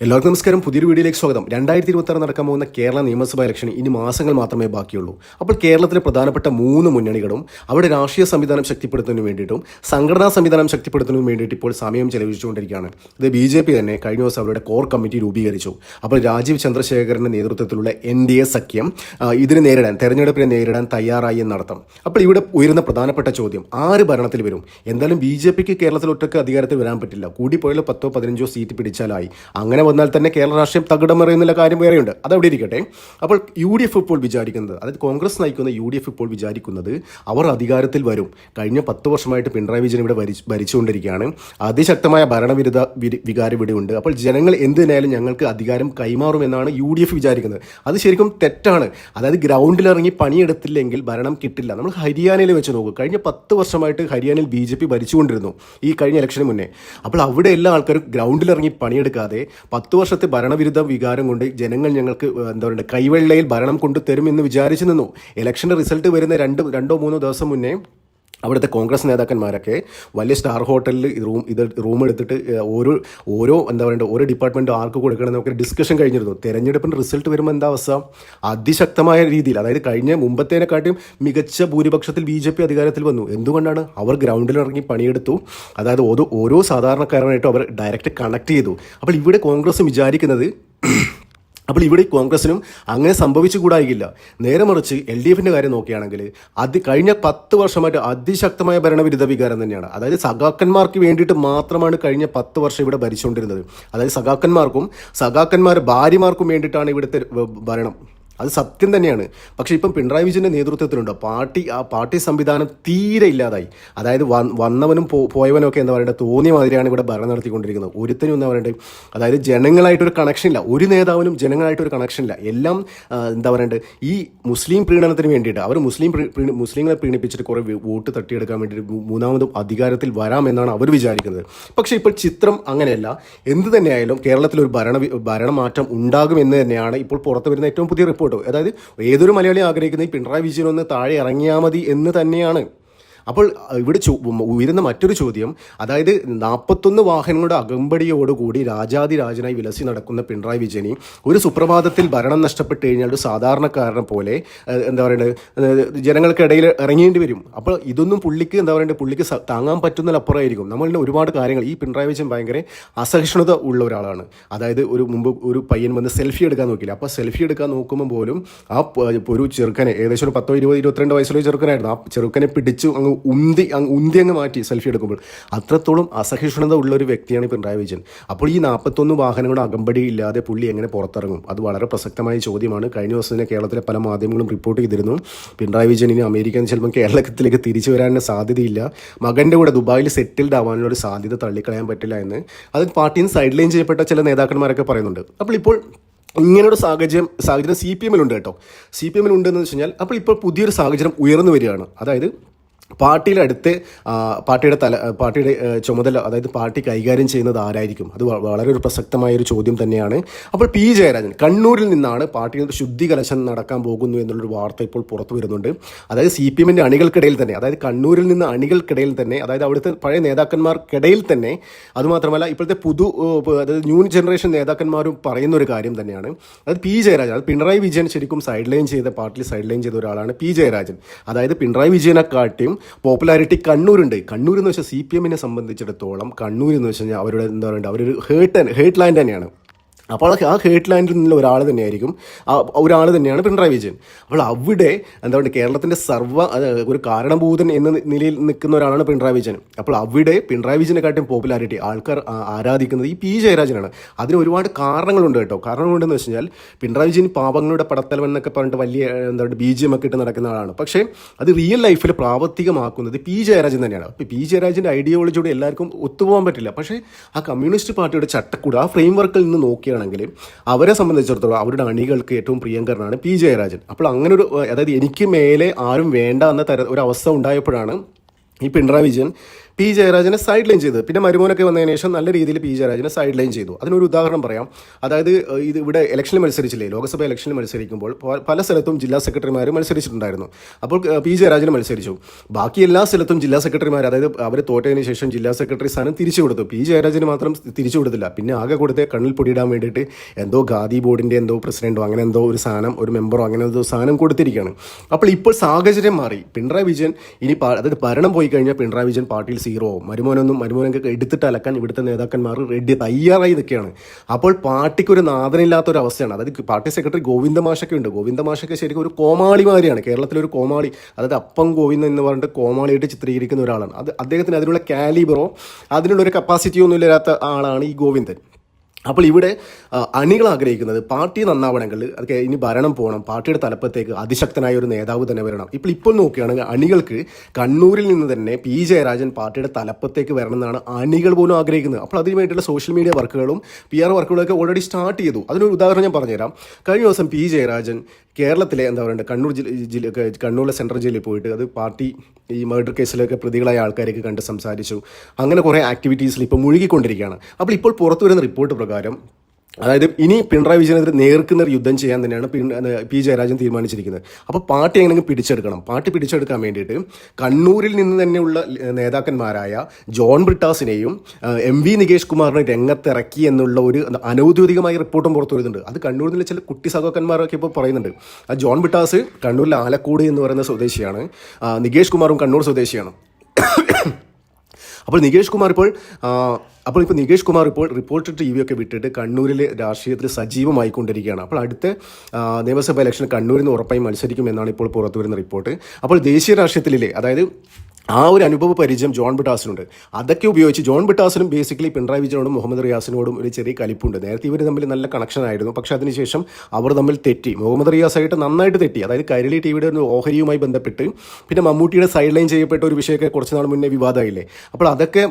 എല്ലാവർക്കും നമസ്കാരം. പുതിയൊരു വീഡിയോയിലേക്ക് സ്വാഗതം. 2026 നടക്കാൻ പോകുന്ന കേരള നിയമസഭാ ഇലക്ഷൻ ഇനി മാസങ്ങൾ മാത്രമേ ബാക്കിയുള്ളൂ. അപ്പോൾ കേരളത്തിലെ പ്രധാനപ്പെട്ട 3 മുന്നണികളും അവിടെ രാഷ്ട്രീയ സംവിധാനം ശക്തിപ്പെടുത്തുന്നതിന് വേണ്ടിയിട്ടും സംഘടനാ സംവിധാനം ശക്തിപ്പെടുത്തുന്നതിന് വേണ്ടിയിട്ട് ഇപ്പോൾ സമയം ചെലവഴിച്ചുകൊണ്ടിരിക്കുകയാണ്. ഇത് BJP തന്നെ കഴിഞ്ഞ ദിവസം അവരുടെ കോർ കമ്മിറ്റി രൂപീകരിച്ചു. അപ്പോൾ രാജീവ് ചന്ദ്രശേഖരന്റെ നേതൃത്വത്തിലുള്ള NDA സഖ്യം ഇതിനെ നേരിടാൻ, തെരഞ്ഞെടുപ്പിനെ നേരിടാൻ തയ്യാറായി എന്നർത്ഥം. അപ്പോൾ ഇവിടെ ഉയരുന്ന പ്രധാനപ്പെട്ട ചോദ്യം, ആര് ഭരണത്തിൽ വരും? എന്തായാലും BJPക്ക് കേരളത്തിൽ ഒറ്റയ്ക്ക് അധികാരത്തിൽ വരാൻ പറ്റില്ല. കൂടിപ്പോയാൽ 10-15 സീറ്റ് പിടിച്ചാലായി. അങ്ങനെ വന്നാൽ തന്നെ കേരള രാഷ്ട്രീയം തകിടം മറിയുന്നുള്ള കാര്യം വേറെയുണ്ട്. അതവിടെ ഇരിക്കട്ടെ. അപ്പോൾ UDF ഇപ്പോൾ വിചാരിക്കുന്നത്, അതായത് കോൺഗ്രസ് നയിക്കുന്ന UDF ഇപ്പോൾ വിചാരിക്കുന്നത് അവർ അധികാരത്തിൽ വരും. കഴിഞ്ഞ 10 വർഷമായിട്ട് പിണറായി വിജയൻ ഇവിടെ ഭരിച്ചുകൊണ്ടിരിക്കുകയാണ്. അതിശക്തമായ ഭരണവിരുദ്ധ വികാരം ഇവിടെ ഉണ്ട്. അപ്പോൾ ജനങ്ങൾ എന്തിനായാലും ഞങ്ങൾക്ക് അധികാരം കൈമാറുമെന്നാണ് UDF വിചാരിക്കുന്നത്. അത് ശരിക്കും തെറ്റാണ്. അതായത് ഗ്രൗണ്ടിലിറങ്ങി പണിയെടുത്തില്ലെങ്കിൽ ഭരണം കിട്ടില്ല. നമ്മൾ ഹരിയാനയിൽ വെച്ച് നോക്കും. കഴിഞ്ഞ 10 വർഷമായിട്ട് ഹരിയാനയിൽ BJP ഭരിച്ചുകൊണ്ടിരുന്നു ഈ കഴിഞ്ഞ ഇലക്ഷന് മുന്നേ. അപ്പോൾ അവിടെ എല്ലാ ആൾക്കാരും ഗ്രൗണ്ടിലിറങ്ങി പണിയെടുക്കാതെ 10 വർഷത്തെ ഭരണവിരുദ്ധ വികാരം കൊണ്ട് ജനങ്ങൾ ഞങ്ങൾക്ക് എന്താ പറയുക കൈവെള്ളയിൽ ഭരണം കൊണ്ടു തരുമെന്ന് വിചാരിച്ചു നിന്നു. ഇലക്ഷൻ്റെ റിസൾട്ട് വരുന്ന 2-3 ദിവസം മുന്നേ അവിടുത്തെ കോൺഗ്രസ് നേതാക്കന്മാരൊക്കെ വലിയ സ്റ്റാർ ഹോട്ടലിൽ റൂം എടുത്തിട്ട് ഓരോ എന്താ പറയുക ഓരോ ഡിപ്പാർട്ട്മെൻറ്റ് ആർക്ക് കൊടുക്കണമെന്നൊക്കെ ഡിസ്കഷൻ കഴിഞ്ഞിരുന്നു. തെരഞ്ഞെടുപ്പിൻ്റെ റിസൾട്ട് വരുമ്പോൾ എന്താ അവസ്ഥ? അതിശക്തമായ രീതിയിൽ, അതായത് കഴിഞ്ഞ മുമ്പത്തേനെക്കാട്ടും മികച്ച ഭൂരിപക്ഷത്തിൽ BJP അധികാരത്തിൽ വന്നു. എന്തുകൊണ്ടാണ്? അവർ ഗ്രൗണ്ടിലിറങ്ങി പണിയെടുത്തു. അതായത് ഓരോ സാധാരണക്കാരനായിട്ടും അവർ ഡയറക്റ്റ് കണക്ട് ചെയ്തു. അപ്പോൾ ഇവിടെ കോൺഗ്രസ് വിചാരിക്കുന്നത് അപ്പോൾ ഇവിടെ കോൺഗ്രസിനും അങ്ങനെ സംഭവിച്ചുകൂടായില്ല. നേരെ മറിച്ച് LDFിൻ്റെ കാര്യം നോക്കുകയാണെങ്കിൽ കഴിഞ്ഞ 10 വർഷമായിട്ട് അതിശക്തമായ ഭരണവിരുദ്ധ വികാരം തന്നെയാണ്. അതായത് സഖാക്കന്മാർക്ക് വേണ്ടിയിട്ട് മാത്രമാണ് കഴിഞ്ഞ 10 വർഷം ഇവിടെ ഭരിച്ചുകൊണ്ടിരുന്നത്. അതായത് സഖാക്കന്മാർ ഭാര്യമാർക്കും വേണ്ടിയിട്ടാണ് ഇവിടുത്തെ ഭരണം. അത് സത്യം തന്നെയാണ്. പക്ഷേ ഇപ്പം പിണറായി വിജയൻ്റെ നേതൃത്വത്തിലുണ്ട് പാർട്ടി സംവിധാനം തീരെ ഇല്ലാതായി. അതായത് വന്നവനും പോയവനും ഒക്കെ എന്താ പറയുക തോന്നിയ മാതിരിയാണ് ഇവിടെ ഭരണം നടത്തിക്കൊണ്ടിരിക്കുന്നത്. ഒരുത്തനും എന്താ പറയണ്ടേ, അതായത് ജനങ്ങളായിട്ടൊരു കണക്ഷൻ ഇല്ല. ഒരു നേതാവിനും ജനങ്ങളായിട്ടൊരു കണക്ഷൻ ഇല്ല. എല്ലാം എന്താ പറയണ്ടേ ഈ മുസ്ലിം പ്രീണനത്തിന് വേണ്ടിയിട്ട് അവർ മുസ്ലിങ്ങളെ പ്രീണിപ്പിച്ചിട്ട് കുറേ വോട്ട് തട്ടിയെടുക്കാൻ വേണ്ടിയിട്ട് മൂന്നാമതും അധികാരത്തിൽ വരാമെന്നാണ് അവർ വിചാരിക്കുന്നത്. പക്ഷേ ഇപ്പോൾ ചിത്രം അങ്ങനെയല്ല. എന്ത് തന്നെയായാലും കേരളത്തിലൊരു ഭരണമാറ്റം ഉണ്ടാകുമെന്ന് തന്നെയാണ് ഇപ്പോൾ പുറത്തു വരുന്ന ഏറ്റവും പുതിയ റിപ്പോർട്ട്. അതായത് ഏതൊരു മലയാളി ആഗ്രഹിക്കുന്ന ഈ പിണറായി വിജയൻ ഒന്ന് താഴെ ഇറങ്ങിയാൽ മതി എന്ന് തന്നെയാണ്. അപ്പോൾ ഇവിടെ ഉയരുന്ന മറ്റൊരു ചോദ്യം, അതായത് 41 വാഹനങ്ങളുടെ അകമ്പടിയോടുകൂടി രാജാതിരാജനായി വിലസി നടക്കുന്ന പിണറായി വിജയന് ഒരു സുപ്രഭാതത്തിൽ ഭരണം നഷ്ടപ്പെട്ട് കഴിഞ്ഞാൽ ഒരു സാധാരണക്കാരനെ പോലെ എന്താ പറയുക ജനങ്ങൾക്കിടയിൽ ഇറങ്ങേണ്ടി വരും. അപ്പോൾ ഇതൊന്നും പുള്ളിക്ക് എന്താ പറയുക പുള്ളിക്ക് താങ്ങാൻ പറ്റുന്നതിലപ്പുറമായിരിക്കും. നമ്മളുടെ ഒരുപാട് കാര്യങ്ങൾ ഈ പിണറായി വിജയൻ ഭയങ്കര അസഹിഷ്ണുത ഉള്ള ഒരാളാണ്. അതായത് മുമ്പ് ഒരു പയ്യൻ വന്ന് സെൽഫി എടുക്കാൻ നോക്കില്ല. അപ്പോൾ സെൽഫി എടുക്കാൻ നോക്കുമ്പോൾ പോലും ഒരു ചെറുക്കനെ, ഏകദേശം ഒരു 10-20-22 വയസ്സുള്ള ചെറുക്കനായിരുന്നു, ആ ചെറുക്കനെ പിടിച്ചു ഉന്തി അങ്ങ് മാറ്റി സെൽഫി എടുക്കുമ്പോൾ. അത്രത്തോളം അസഹിഷ്ണുത ഉള്ള ഒരു വ്യക്തിയാണ് പിണറായി വിജയൻ. അപ്പോൾ ഈ 41 വാഹനങ്ങളുടെ അകമ്പടി ഇല്ലാതെ പുള്ളി എങ്ങനെ പുറത്തിറങ്ങും? അത് വളരെ പ്രസക്തമായ ചോദ്യമാണ്. കഴിഞ്ഞ ദിവസം തന്നെ കേരളത്തിലെ പല മാധ്യമങ്ങളും റിപ്പോർട്ട് ചെയ്തിരുന്നു, പിണറായി വിജയൻ ഇനി അമേരിക്കൻ ചിലപ്പോൾ കേരളത്തിലേക്ക് തിരിച്ചു വരാനുള്ള സാധ്യതയില്ല, മകൻ്റെ കൂടെ ദുബായിൽ സെറ്റിൽഡ് ആവാനുള്ള ഒരു സാധ്യത തള്ളിക്കളയാൻ പറ്റില്ല എന്ന് അത് പാർട്ടിയിൽ നിന്ന് സൈഡ് ലൈൻ ചെയ്യപ്പെട്ട ചില നേതാക്കന്മാരൊക്കെ പറയുന്നുണ്ട്. അപ്പോൾ ഇപ്പോൾ ഇങ്ങനൊരു സാഹചര്യം CPM-ലുണ്ട് കേട്ടോ. CPM-ൽ ഉണ്ടെന്ന് വെച്ച് കഴിഞ്ഞാൽ അപ്പോൾ ഇപ്പോൾ പുതിയൊരു സാഹചര്യം ഉയർന്നു വരികയാണ്. അതായത് പാർട്ടിയുടെ ചുമതല, അതായത് പാർട്ടി കൈകാര്യം ചെയ്യുന്നത് ആരായിരിക്കും? അത് വളരെ ഒരു പ്രസക്തമായൊരു ചോദ്യം തന്നെയാണ്. അപ്പോൾ P. ജയരാജൻ കണ്ണൂരിൽ നിന്നാണ് പാർട്ടിയുടെ ശുദ്ധി കലശം നടക്കാൻ പോകുന്നു എന്നുള്ളൊരു വാർത്ത ഇപ്പോൾ പുറത്തു വരുന്നുണ്ട്. അതായത് CPM-ൻ്റെ അണികൾക്കിടയിൽ തന്നെ, അതായത് കണ്ണൂരിൽ നിന്ന് അണികൾക്കിടയിൽ തന്നെ, അതായത് അവിടുത്തെ പഴയ നേതാക്കന്മാർക്കിടയിൽ തന്നെ, അതുമാത്രമല്ല ഇപ്പോഴത്തെ അതായത് ന്യൂ ജനറേഷൻ നേതാക്കന്മാരും പറയുന്ന ഒരു കാര്യം തന്നെയാണ്. അതായത് P. ജയരാജൻ, അത് പിണറായി വിജയൻ ശരിക്കും പാർട്ടിയിൽ സൈഡ് ലൈൻ ചെയ്ത ഒരാളാണ് P. ജയരാജൻ. അതായത് പിണറായി വിജയനെക്കാട്ടിയും പോപ്പുലാരിറ്റി കണ്ണൂരുണ്ട്. കണ്ണൂർ എന്ന് വെച്ചാൽ CPM-നെ സംബന്ധിച്ചിടത്തോളം കണ്ണൂർ എന്ന് വെച്ച് കഴിഞ്ഞാൽ അവരുടെ എന്താ പറയുക അവരൊരു ഹേർട്ട് ലാൻഡ് തന്നെയാണ്. അപ്പോൾ ആ ഹേർട്ട് ലാൻഡിൽ നിന്നുള്ള ഒരാൾ തന്നെയാണ് പിണറായി വിജയൻ. അപ്പോൾ അവിടെ എന്താ പറയുക കേരളത്തിൻ്റെ ഒരു കാരണഭൂതൻ എന്ന നിലയിൽ നിൽക്കുന്ന ഒരാളാണ് പിണറായി വിജയൻ. അപ്പോൾ അവിടെ പിണറായി വിജയനെക്കാട്ടും പോപ്പുലാരിറ്റി ആൾക്കാർ ആരാധിക്കുന്നത് ഈ P. ജയരാജനാണ്. അതിന് ഒരുപാട് കാരണങ്ങളുണ്ട് കേട്ടോ. കാരണങ്ങളുണ്ടെന്ന് വെച്ച് കഴിഞ്ഞാൽ പിണറായി വിജയൻ പാവങ്ങളുടെ പടത്തലവൻ എന്നൊക്കെ പറഞ്ഞിട്ട് വലിയ എന്താ പറയുക BGM ഒക്കെ ഇട്ട് നടക്കുന്ന ആളാണ്. പക്ഷേ അത് റിയൽ ലൈഫിൽ പ്രാവർത്തികമാക്കുന്നത് P. ജയരാജൻ തന്നെയാണ്. അപ്പോൾ P. ജയരാജൻ്റെ ഐഡിയോളജിയോട് എല്ലാവർക്കും ഒത്തുപോകാൻ പറ്റില്ല. പക്ഷേ ആ കമ്മ്യൂണിസ്റ്റ് പാർട്ടിയുടെ ചട്ടക്കൂട്, ആ ഫ്രെയിം വർക്കിൽ നിന്ന് നോക്കിയാണ് അവരെ സംബന്ധിച്ചിടത്തോളം അവരുടെ അണികൾക്ക് ഏറ്റവും പ്രിയങ്കരനാണ് P. ജയരാജൻ. അപ്പോൾ അങ്ങനെ അതായത് എനിക്ക് മേലെ ആരും വേണ്ട എന്ന ഒരു അവസ്ഥ ഉണ്ടായപ്പോഴാണ് ഈ പിണറായി വിജയൻ പി ജയരാജനെ സൈഡ് ലൈൻ ചെയ്തത്. പിന്നെ മരുമോനൊക്കെ വന്നതിന് ശേഷം നല്ല രീതിയിൽ പി ജയരാജനെ സൈഡ് ലൈൻ ചെയ്തു. അതിനൊരു ഉദാഹരണം പറയാം. അതായത് ഇത് ഇവിടെ ഇലക്ഷനിൽ മത്സരിച്ചില്ലേ, ലോക്സഭ ഇലക്ഷനിൽ മത്സരിക്കുമ്പോൾ പല സ്ഥലത്തും ജില്ലാ സെക്രട്ടറിമാർ മത്സരിച്ചിട്ടുണ്ടായിരുന്നു. അപ്പോൾ പി ജയരാജന് മത്സരിച്ചു. ബാക്കി എല്ലാ സ്ഥലത്തും ജില്ലാ സെക്രട്ടറിമാർ, അതായത് അവർ തോറ്റതിന് ശേഷം ജില്ലാ സെക്രട്ടറി സ്ഥാനം തിരിച്ചു കൊടുത്തു. പി ജയരാജന് മാത്രം തിരിച്ചു കൊടുത്തില്ല. പിന്നെ ആകെ കൊടുത്ത് കണ്ണിൽ പൊടിയിടാൻ വേണ്ടിയിട്ട് എന്തോ ഖാദി ബോർഡിൻ്റെ എന്തോ പ്രസിഡന്റോ അങ്ങനെ എന്തോ ഒരു സാധനം, ഒരു മെമ്പറോ അങ്ങനെ എന്തോ സാധനം കൊടുത്തിരിക്കുകയാണ്. അപ്പോൾ ഇപ്പോൾ സാഹചര്യം മാറി. പിണറായി വിജയൻ ഇനി അതായത് ഭരണം പോയി കഴിഞ്ഞാൽ പിണറായി വിജയൻ പാർട്ടിയിൽ സീറോ ആവും. മരുമോനൊക്കെ എടുത്തിട്ട് അലക്കാൻ ഇവിടുത്തെ നേതാക്കന്മാർ തയ്യാറായി നിൽക്കുകയാണ്. അപ്പോൾ പാർട്ടിക്ക് ഒരു നാഥനില്ലാത്ത ഒരു അവസ്ഥയാണ്. അതായത് പാർട്ടി സെക്രട്ടറി ഗോവിന്ദമാഷൊക്കെ ഉണ്ട്. ഗോവിന്ദമാഷൊക്കെ ശരിക്കും ഒരു കോമാളിമാരിയാണ്, കേരളത്തിലൊരു കോമാളി. അതായത് അപ്പം ഗോവിന്ദൻ എന്ന് പറഞ്ഞിട്ട് കോമാളിയായിട്ട് ചിത്രീകരിക്കുന്ന ഒരാളാണ്. അദ്ദേഹത്തിന് അതിനുള്ള കാലിബറോ അതിനുള്ളൊരു കപ്പാസിറ്റിയോ ഒന്നും ഇല്ലാത്ത ആളാണ് ഈ ഗോവിന്ദൻ. അപ്പോൾ ഇവിടെ അണികൾ ആഗ്രഹിക്കുന്നത് പാർട്ടി നന്നാവണമെങ്കിൽ അതൊക്കെ ഇനി ഭരണം പോകണം, പാർട്ടിയുടെ തലപ്പത്തേക്ക് അതിശക്തനായ ഒരു നേതാവ് തന്നെ വരണം. ഇപ്പോൾ നോക്കുകയാണെങ്കിൽ അണികൾക്ക് കണ്ണൂരിൽ നിന്ന് തന്നെ പി ജയരാജൻ പാർട്ടിയുടെ തലപ്പത്തേക്ക് വരണം എന്നാണ് അണികൾ പോലും ആഗ്രഹിക്കുന്നത്. അപ്പോൾ അതിന് വേണ്ടിയിട്ടുള്ള സോഷ്യൽ മീഡിയ വർക്കുകളും PR വർക്കുകളൊക്കെ ഓൾറെഡി സ്റ്റാർട്ട് ചെയ്തു. അതിനൊരു ഉദാഹരണം ഞാൻ പറഞ്ഞുതരാം. കഴിഞ്ഞ ദിവസം പി ജയരാജൻ കേരളത്തിലെ എന്താ പറയുക കണ്ണൂരിലെ സെൻട്രൽ ജയിലിൽ പോയിട്ട് അത് പാർട്ടി ഈ മർഡർ കേസിലൊക്കെ പ്രതികളായ ആൾക്കാരൊക്കെ കണ്ട് സംസാരിച്ചു. അങ്ങനെ കുറേ ആക്ടിവിറ്റീസിൽ ഇപ്പോൾ മുഴുകിക്കൊണ്ടിരിക്കുകയാണ്. അപ്പോൾ ഇപ്പോൾ പുറത്തു വരുന്ന റിപ്പോർട്ട് പ്രകാരം അതായത് ഇനി പിണറായി വിജയനെതിരെ നേർക്കുന്ന യുദ്ധം ചെയ്യാൻ തന്നെയാണ് പി ജയരാജൻ തീരുമാനിച്ചിരിക്കുന്നത്. അപ്പോൾ പാർട്ടി എങ്ങനെ പിടിച്ചെടുക്കണം, പാർട്ടി പിടിച്ചെടുക്കാൻ വേണ്ടിയിട്ട് കണ്ണൂരിൽ നിന്ന് തന്നെയുള്ള നേതാക്കന്മാരായ ജോൺ ബ്രിട്ടാസിനെയും MV നികേഷ് കുമാറിനെ രംഗത്തിറക്കി എന്നുള്ള ഒരു അനൗദ്യോഗികമായ റിപ്പോർട്ടും പുറത്തു വരുന്നുണ്ട്. അത് കണ്ണൂരിൽ നിന്ന് ചില കുട്ടി സഹോദരന്മാരൊക്കെ ഇപ്പോൾ പറയുന്നുണ്ട്. ആ ജോൺ ബ്രിട്ടാസ് കണ്ണൂരിലെ ആലക്കോട് എന്ന് പറയുന്ന സ്വദേശിയാണ്, നികേഷ് കുമാറും കണ്ണൂർ സ്വദേശിയാണ്. അപ്പോൾ നികേഷ് കുമാർ ഇപ്പോൾ റിപ്പോർട്ടർ TV ഒക്കെ വിട്ടിട്ട് കണ്ണൂരിലെ രാഷ്ട്രീയത്തിൽ സജീവമായിക്കൊണ്ടിരിക്കുകയാണ്. അപ്പോൾ അടുത്ത നിയമസഭാ ഇലക്ഷൻ കണ്ണൂരിൽ നിന്ന് ഉറപ്പായി മത്സരിക്കുമെന്നാണ് ഇപ്പോൾ പുറത്തു വരുന്ന റിപ്പോർട്ട്. അപ്പോൾ ദേശീയ രാഷ്ട്രീയത്തിലെ അതായത് ആ ഒരു അനുഭവ പരിചയം ജോൺ ബ്രിട്ടാസിനുണ്ട്. അതൊക്കെ ഉപയോഗിച്ച് ജോൺ ബ്രിട്ടാസിനും ബേസിക്കലി പിണറായി വിജയനോടും മുഹമ്മദ് റിയാസിനോടും ഒരു ചെറിയ കലിപ്പുണ്ട്. നേരത്തെ ഇവർ തമ്മിൽ നല്ല കണക്ഷൻ ആയിരുന്നു. പക്ഷേ അതിനുശേഷം അവർ തമ്മിൽ തെറ്റി. മുഹമ്മദ് റിയാസായിട്ട് നന്നായിട്ട് തെറ്റി. അതായത് കൈരളി TVയുടെ ഒരു ഓഹരിയുമായി ബന്ധപ്പെട്ട് പിന്നെ മമ്മൂട്ടിയുടെ സൈഡ് ലൈൻ ചെയ്യപ്പെട്ട ഒരു വിഷയമൊക്കെ കുറച്ച് നാൾ മുന്നേ വിവാദമായില്ലേ. അപ്പോൾ അതൊക്കെ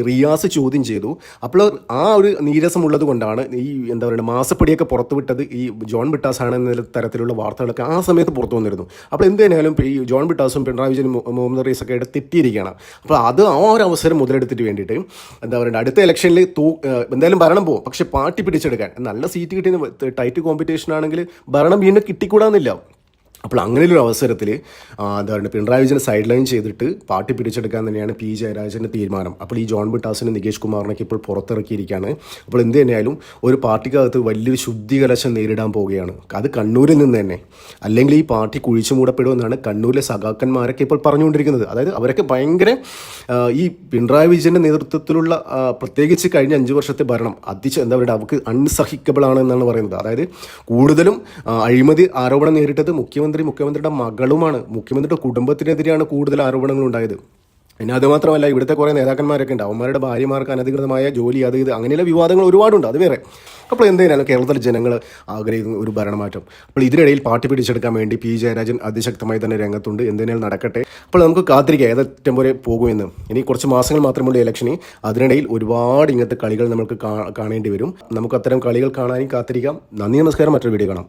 റിയാസ് ചോദ്യം ചെയ്തു. അപ്പോൾ ആ ഒരു നീരസം ഉള്ളത് കൊണ്ടാണ് ഈ എന്താ പറയുക മാസപ്പടിയൊക്കെ പുറത്തുവിട്ടത് ഈ ജോൺ ബ്രിട്ടാസ് ആണെന്ന തരത്തിലുള്ള വാർത്തകളൊക്കെ ആ സമയത്ത് പുറത്തു വന്നിരുന്നു. അപ്പോൾ എന്തായാലും ഈ ജോൺ ബ്രിട്ടാസും പിണറായി വിജയനും മുഹമ്മദ് റിയാസൊക്കെ തെറ്റിയിരിക്കുകയാണ്. അപ്പോൾ അത് ആ ഒരു അവസരം മുതലെടുത്തിട്ട് വേണ്ടിയിട്ട് എന്താ പറയുക അടുത്ത ഇലക്ഷനിൽ എന്തായാലും ഭരണം പോകും. പക്ഷെ പാർട്ടി പിടിച്ചെടുക്കാൻ നല്ല സീറ്റ് കിട്ടിയ ടൈറ്റ് കോമ്പറ്റീഷൻ ആണെങ്കിൽ ഭരണം വീണ്ടും കിട്ടിക്കൂടാന്നില്ല. അപ്പോൾ അങ്ങനെയൊരു അവസരത്തിൽ എന്താ പറയുക പിണറായി വിജയൻ സൈഡ് ലൈൻ ചെയ്തിട്ട് പാർട്ടി പിടിച്ചെടുക്കാൻ തന്നെയാണ് പി ജയരാജൻ്റെ തീരുമാനം. അപ്പോൾ ഈ ജോൺ ബ്രിട്ടാസിനും നികേഷ് കുമാറിനൊക്കെ ഇപ്പോൾ പുറത്തിറക്കിയിരിക്കുകയാണ്. അപ്പോൾ എന്ത് തന്നെയായാലും ഒരു പാർട്ടിക്കകത്ത് വലിയൊരു ശുദ്ധികലശം നേരിടാൻ പോവുകയാണ്. അത് കണ്ണൂരിൽ നിന്ന് തന്നെ. അല്ലെങ്കിൽ ഈ പാർട്ടി കുഴിച്ചു മൂടപ്പെടുമെന്നാണ് കണ്ണൂരിലെ സഖാക്കന്മാരൊക്കെ ഇപ്പോൾ പറഞ്ഞുകൊണ്ടിരിക്കുന്നത്. അതായത് അവരൊക്കെ ഭയങ്കര ഈ പിണറായി വിജയൻ്റെ നേതൃത്വത്തിലുള്ള പ്രത്യേകിച്ച് കഴിഞ്ഞ 5 വർഷത്തെ ഭരണം എന്താ പറയുക അവർക്ക് അൺസഹിക്കബിൾ ആണ് എന്നാണ് പറയുന്നത്. അതായത് കൂടുതലും അഴിമതി ആരോപണം നേരിട്ടത് മുഖ്യമന്ത്രിയുടെ മകളുമാണ്. മുഖ്യമന്ത്രിയുടെ കുടുംബത്തിനെതിരെയാണ് കൂടുതൽ ആരോപണങ്ങൾ ഉണ്ടായത്. പിന്നെ അതുമാത്രമല്ല ഇവിടുത്തെ കുറേ നേതാക്കന്മാരൊക്കെ ഉണ്ട്, അവന്മാരുടെ ഭാര്യമാർക്ക് അനധികൃതമായ ജോലി അത് ഇത് അങ്ങനെയുള്ള വിവാദങ്ങൾ ഒരുപാടുണ്ട്. അത് വേറെ. അപ്പോൾ എന്തായാലും കേരളത്തിലെ ജനങ്ങൾ ആഗ്രഹിക്കുന്ന ഒരു ഭരണമാറ്റം. അപ്പോൾ ഇതിനിടയിൽ പാർട്ടി പിടിച്ചെടുക്കാൻ വേണ്ടി പി ജയരാജൻ അതിശക്തമായി തന്നെ രംഗത്തുണ്ട്. എന്തായാലും നടക്കട്ടെ. അപ്പോൾ നമുക്ക് കാത്തിരിക്കാം ഏതറ്റം വരെ പോകുമെന്ന്. ഇനി കുറച്ച് മാസങ്ങൾ മാത്രമുള്ള ഇലക്ഷന്. അതിനിടയിൽ ഒരുപാട് ഇങ്ങനത്തെ കളികൾ നമുക്ക് കാണേണ്ടി വരും. നമുക്ക് അത്തരം കളികൾ കാണാനും കാത്തിരിക്കാം. നന്ദി, നമസ്കാരം. മറ്റൊരു വീഡിയോ കാണാം.